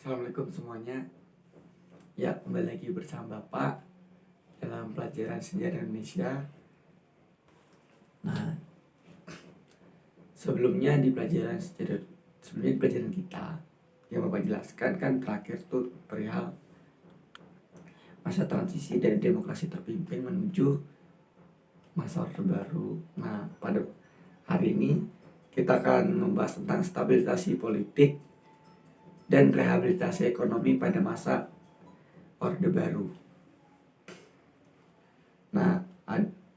Assalamualaikum semuanya. Ya, kembali lagi bersama Bapak dalam pelajaran sejarah Indonesia. Nah, sebelumnya di pelajaran kita yang Bapak jelaskan kan terakhir tuh perihal masa transisi dari demokrasi terpimpin menuju masa Orde Baru. Nah, pada hari ini kita akan membahas tentang stabilisasi politik dan rehabilitasi ekonomi pada masa Orde Baru. Nah,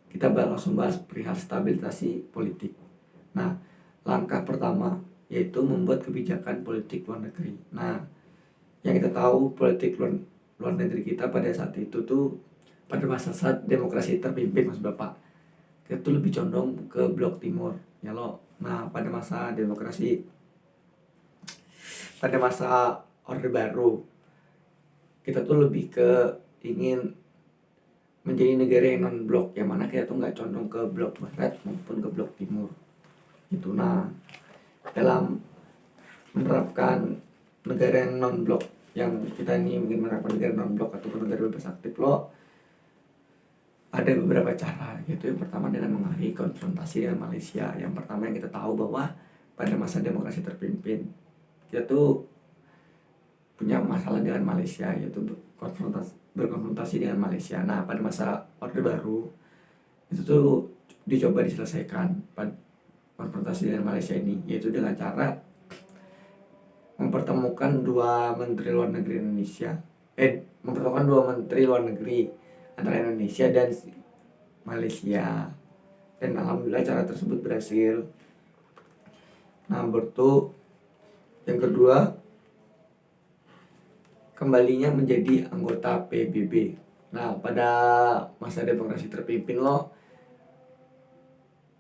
kita langsung bahas perihal stabilisasi politik. Nah, langkah pertama yaitu membuat kebijakan politik luar negeri. Nah, yang kita tahu politik luar negeri kita pada saat itu tuh pada masa saat demokrasi terpimpin, Mas Bapak, kita tuh lebih condong ke blok timur ya loh. Nah, pada masa Orde Baru kita tuh lebih ke ingin menjadi negara yang non blok, yang mana kita tuh nggak condong ke blok barat maupun ke blok timur gitu. Nah, dalam menerapkan negara yang non blok, yang kita ini ingin menerapkan negara non blok atau negara bebas aktif loh, ada beberapa cara, yaitu yang pertama dengan mengakhiri konfrontasi dengan Malaysia. Yang pertama yang kita tahu bahwa pada masa demokrasi terpimpin kita tuh punya masalah dengan Malaysia, yaitu berkonfrontasi dengan Malaysia. Nah, pada masa Orde Baru itu tuh dicoba diselesaikan pada konfrontasi dengan Malaysia ini, yaitu dengan cara mempertemukan dua menteri luar negeri antara Indonesia dan Malaysia, dan alhamdulillah cara tersebut berhasil. Nah, yang kedua, kembalinya menjadi anggota PBB. Nah, pada masa demokrasi terpimpin loh,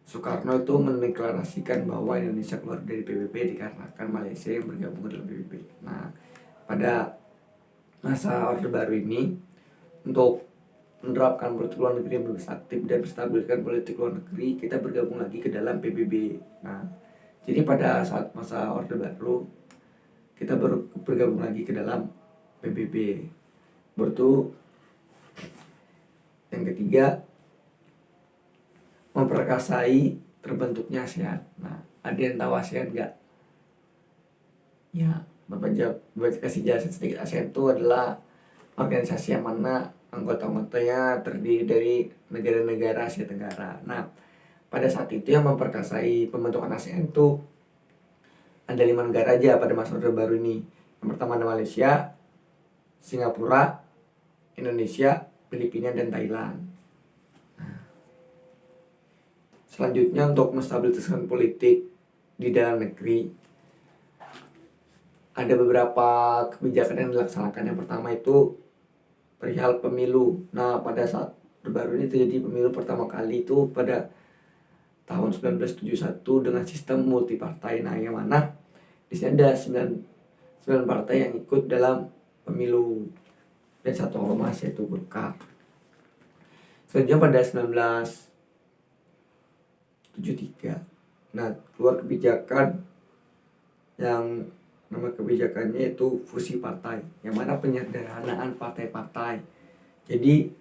Soekarno itu mendeklarasikan bahwa Indonesia keluar dari PBB dikarenakan Malaysia yang bergabung dalam PBB. Nah, pada masa Orde Baru ini, untuk menerapkan politik luar negeri yang lebih aktif dan menstabilkan politik luar negeri, kita bergabung lagi ke dalam PBB. Nah, jadi pada saat masa Orde Baru kita bergabung lagi ke dalam PBB. Yang ketiga, memperkasai terbentuknya ASEAN. Nah, ada yang tahu ASEAN nggak? Ya, Bapak kasih jelasin sedikit. ASEAN itu adalah organisasi yang mana anggota-anggotanya terdiri dari negara-negara Asia Tenggara. Nah, pada saat itu yang memperkasai pembentukan ASEAN itu ada 5 negara aja pada masa Orde Baru ini. Yang pertama ada Malaysia, Singapura, Indonesia, Filipina, dan Thailand. Selanjutnya, untuk menstabilisasi politik di dalam negeri, ada beberapa kebijakan yang dilaksanakan. Yang pertama itu perihal pemilu. Nah, pada saat baru ini terjadi pemilu pertama kali itu pada tahun 1971 dengan sistem multipartai. Nah, yang mana di sini ada 9 partai yang ikut dalam pemilu dan 1 ormas, yaitu Golkar. Selanjutnya pada 1973, nah, keluar kebijakan yang nama kebijakannya itu fusi partai, yang mana penyederhanaan partai-partai. Jadi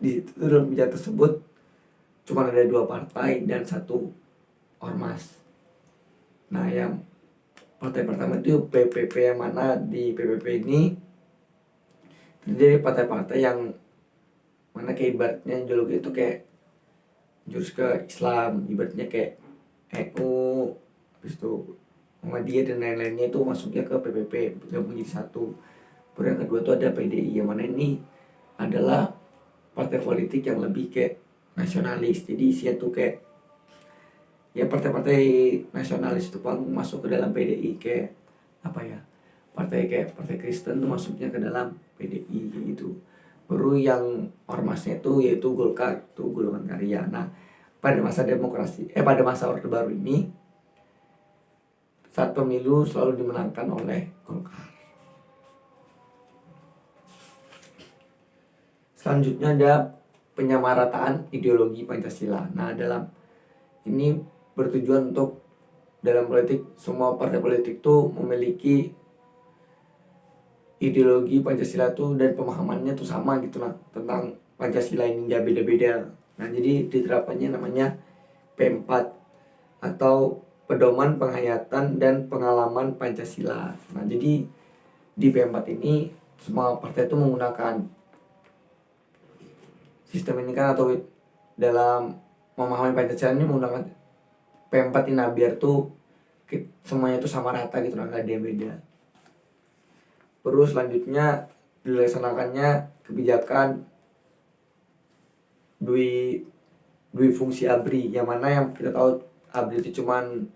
di dalam kebijakan tersebut cuma ada 2 partai dan 1 ormas. Nah, yang partai pertama itu PPP, yang mana di PPP ini terdiri partai-partai yang mana kayak ibaratnya ideologi itu kayak jurus ke Islam, ibaratnya kayak NU, habis itu Muhammadiyah dan lain-lainnya itu masuknya ke PPP, gabung menjadi 1. Baru yang kedua itu ada PDI, yang mana ini adalah partai politik yang lebih kayak nasionalis. Jadi isinya tuh kayak ya partai-partai nasionalis itu masuk ke dalam PDI, kayak apa ya, partai Kristen tuh masuknya ke dalam PDI gitu. Baru yang ormasnya itu yaitu Golkar, tuh golongan karya. Nah, pada masa Orde Baru ini, saat pemilu selalu dimenangkan oleh Golkar. Selanjutnya ada penyamarataan ideologi Pancasila. Nah, dalam ini bertujuan untuk dalam politik semua partai politik itu memiliki ideologi Pancasila tuh dan pemahamannya tuh sama gitu lah tentang Pancasila ini, nggak beda-beda. Nah jadi diterapkannya namanya P4 atau pedoman penghayatan dan pengalaman Pancasila. Nah jadi di P4 ini semua partai itu menggunakan sistem ini kan, atau dalam memahami Pancasila ini menggunakan P4 ini, nah biar tuh semuanya tuh sama rata gitu, nggak ada yang beda. Terus selanjutnya dilaksanakannya kebijakan dui fungsi ABRI, yang mana yang kita tahu ABRI itu cuman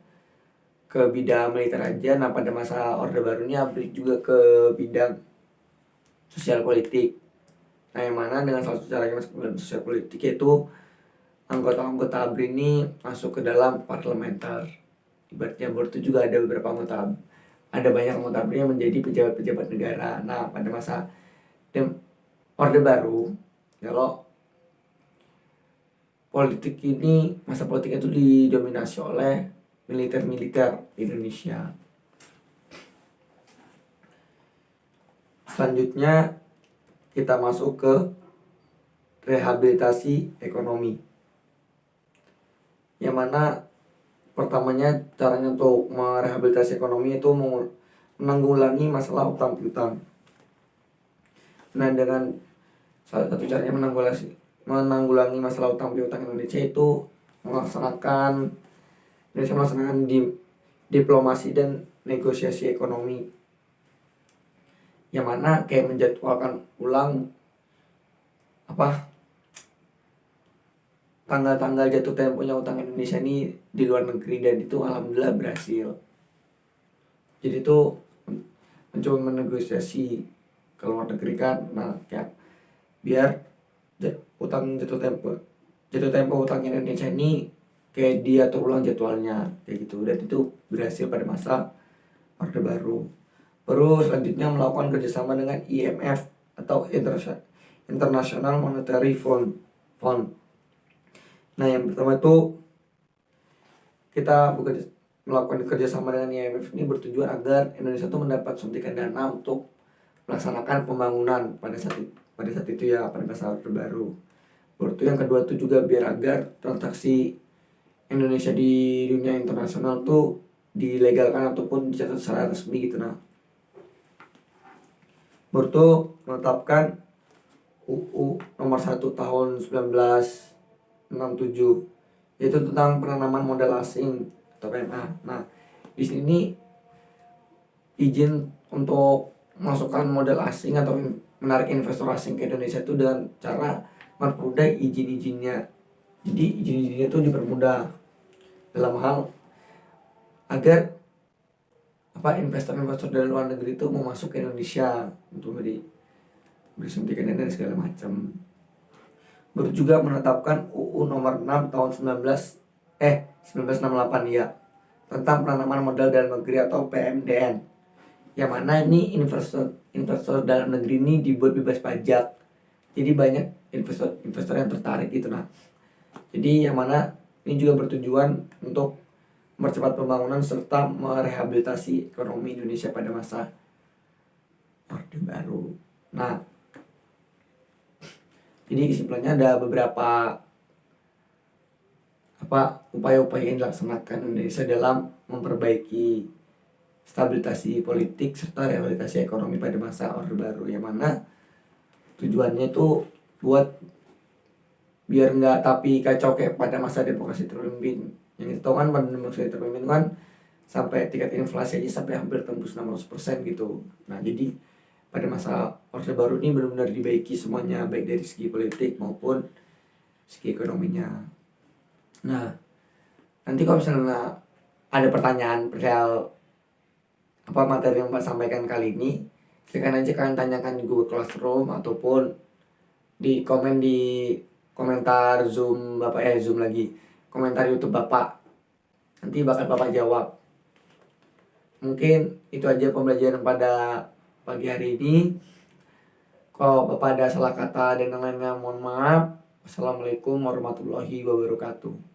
ke bidang militer aja. Nah pada masa Orde Baru ini ABRI juga ke bidang sosial politik. Nah yang mana dengan salah satu caranya masuk ke dalam sosial politik yaitu anggota-anggota ABRI ini masuk ke dalam parlementer. Ibaratnya itu juga ada beberapa anggota, ada banyak anggota ABRI yang menjadi pejabat-pejabat negara. Nah pada masa Orde Baru, kalau politik ini, masa politiknya itu didominasi oleh militer-militer Indonesia. Selanjutnya kita masuk ke rehabilitasi ekonomi, yang mana pertamanya caranya untuk merehabilitasi ekonomi itu menanggulangi masalah utang piutang. Nah dengan salah satu caranya menanggulangi masalah utang piutang Indonesia itu melaksanakan diplomasi dan negosiasi ekonomi, yang mana kayak menjadwalkan ulang tanggal-tanggal jatuh temponya utang Indonesia ini di luar negeri, dan itu alhamdulillah berhasil. Jadi itu mencoba menegosiasi ke luar negeri kan, nah kayak biar jatuh tempo utang Indonesia ini kayak diatur ulang jadwalnya kayak gitu, dan itu berhasil pada masa Orde Baru. Terus selanjutnya melakukan kerjasama dengan IMF atau International Monetary Fund. Nah yang pertama itu kita melakukan kerjasama dengan IMF ini bertujuan agar Indonesia itu mendapat suntikan dana untuk melaksanakan pembangunan pada saat itu ya, pada masa Orde Baru. Berarti yang kedua itu juga biar agar transaksi Indonesia di dunia internasional tuh dilegalkan ataupun dicatat secara resmi gitu. Nah baru menetapkan UU nomor 1 tahun 1967 yaitu tentang penanaman modal asing atau PMA. Nah di sini izin untuk masukkan modal asing atau menarik investor asing ke Indonesia itu dengan cara mempermudah izin-izinnya. Jadi izin-izinnya itu dipermudah dalam hal agar investor-investor dari luar negeri itu mau masuk ke Indonesia untuk beri suntikan dana dan segala macam. Baru juga menetapkan UU nomor 6 tahun 1968 ya, tentang penanaman modal dalam negeri atau PMDN, yang mana ini investor dalam negeri ini dibuat bebas pajak. Jadi banyak investor yang tertarik gitu. Nah jadi yang mana ini juga bertujuan untuk mempercepat pembangunan serta merehabilitasi ekonomi Indonesia pada masa Orde Baru. Nah jadi kesimpulannya ada beberapa upaya-upaya yang dilaksanakan Indonesia dalam memperbaiki stabilitasi politik serta rehabilitasi ekonomi pada masa Orde Baru, yang mana tujuannya itu buat biar nggak tapi kacau kayak pada masa demokrasi terpimpin. Yang kita tahu kan pada demokrasi terpimpin kan sampai tingkat inflasi aja sampai hampir tembus 600% gitu. Nah jadi pada masa Orde Baru ini benar-benar dibaiki semuanya, baik dari segi politik maupun segi ekonominya. Nah nanti kalau misalnya ada pertanyaan perihal materi yang Pak sampaikan kali ini, silakan aja kalian tanyakan di Google Classroom ataupun di komentar Zoom Bapak, komentar YouTube Bapak. Nanti bakal Bapak jawab. Mungkin itu aja pembelajaran pada pagi hari ini. Kalau Bapak ada salah kata dan lain-lainnya mohon maaf. Wassalamualaikum warahmatullahi wabarakatuh.